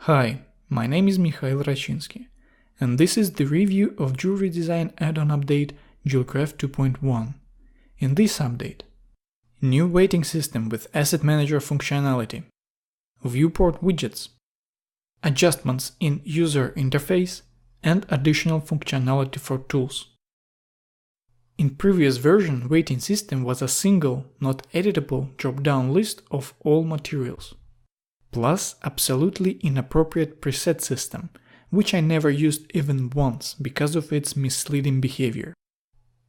Hi, my name is Mikhail Rachinsky, and this is the review of jewelry design add-on update JewelCraft 2.1. In this update, new weighting system with asset manager functionality, viewport widgets, adjustments in user interface, and additional functionality for tools. In previous version, weighting system was a single, not editable drop-down list of all materials. Plus absolutely inappropriate preset system, which I never used even once because of its misleading behavior.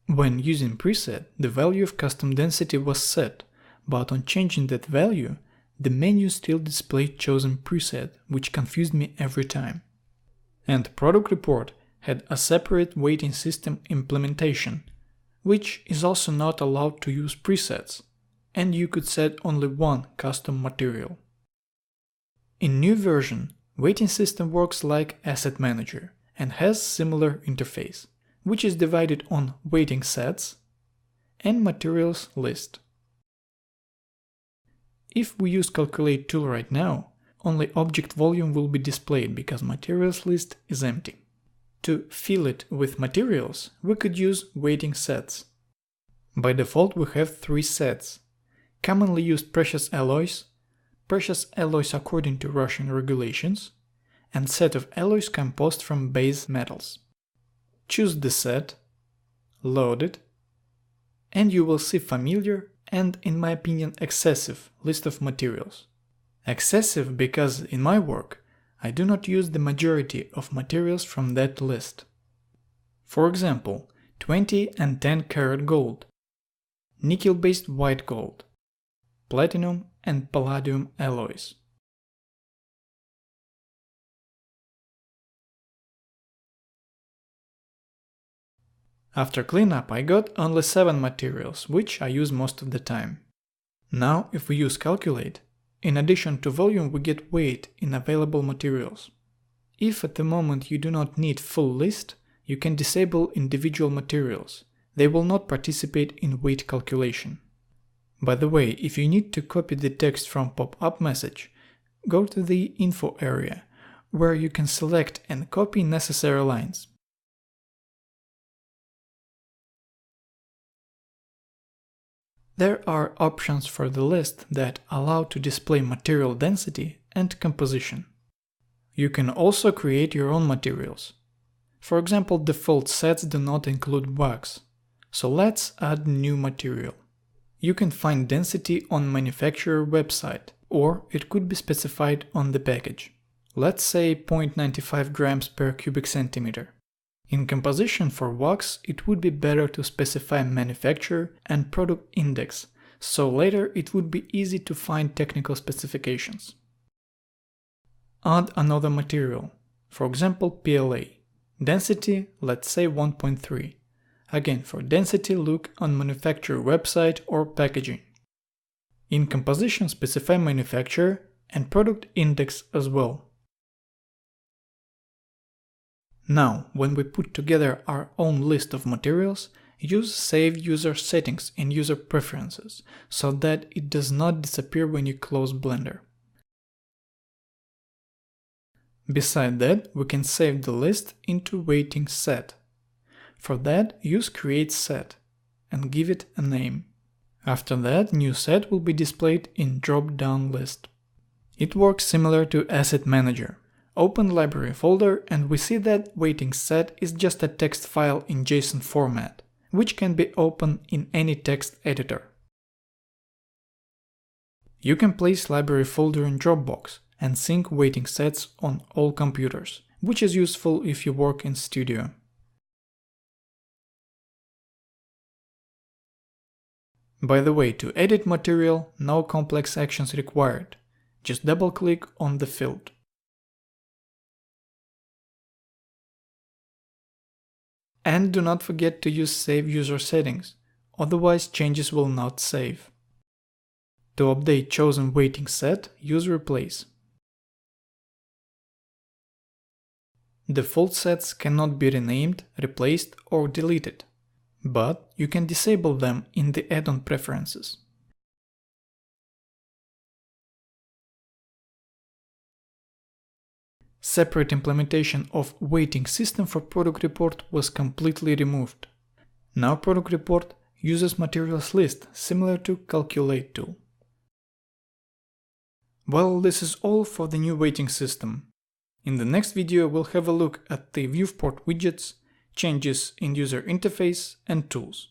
When using preset, the value of custom density was set, but on changing that value, the menu still displayed chosen preset, which confused me every time. And product report had a separate weighting system implementation, which is also not allowed to use presets, and you could set only one custom material. In new version, weighting system works like asset manager and has similar interface, which is divided on weighting sets and materials list. If we use calculate tool right now, only object volume will be displayed because materials list is empty. To fill it with materials, we could use weighting sets. By default we have three sets: commonly used precious alloys according to Russian regulations, and set of alloys composed from base metals. Choose the set, load it, and you will see familiar and, in my opinion, excessive list of materials. Excessive because in my work I do not use the majority of materials from that list. For example, 20 and 10 karat gold, nickel-based white gold, platinum and palladium alloys. After cleanup I got only 7 materials, which I use most of the time. Now if we use calculate, in addition to volume we get weight in available materials. If at the moment you do not need full list, you can disable individual materials. They will not participate in weight calculation. By the way, if you need to copy the text from pop-up message, go to the info area, where you can select and copy necessary lines. There are options for the list that allow to display material density and composition. You can also create your own materials. For example, default sets do not include wax, so let's add new material. You can find density on manufacturer website, or it could be specified on the package. Let's say 0.95 grams per cubic centimeter. In composition for wax, it would be better to specify manufacturer and product index, so later it would be easy to find technical specifications. Add another material, for example PLA. Density, let's say 1.3. Again, for density look on manufacturer website or packaging. In composition specify manufacturer and product index as well. Now, when we put together our own list of materials, use Save User Settings in User Preferences, so that it does not disappear when you close Blender. Beside that, we can save the list into weighting set. For that, use Create Set and give it a name. After that, new set will be displayed in drop-down list. It works similar to Asset Manager. Open library folder and we see that weighting set is just a text file in JSON format, which can be opened in any text editor. You can place library folder in Dropbox and sync weighting sets on all computers, which is useful if you work in Studio. By the way, to edit material, no complex actions required. Just double-click on the field. And do not forget to use Save User Settings, otherwise changes will not save. To update chosen weighting set, use Replace. Default sets cannot be renamed, replaced or deleted, but you can disable them in the add-on preferences. Separate implementation of weighting system for product report was completely removed. Now product report uses materials list similar to calculate tool. Well, this is all for the new weighting system. In the next video we'll have a look at the viewport widgets, changes in user interface and tools.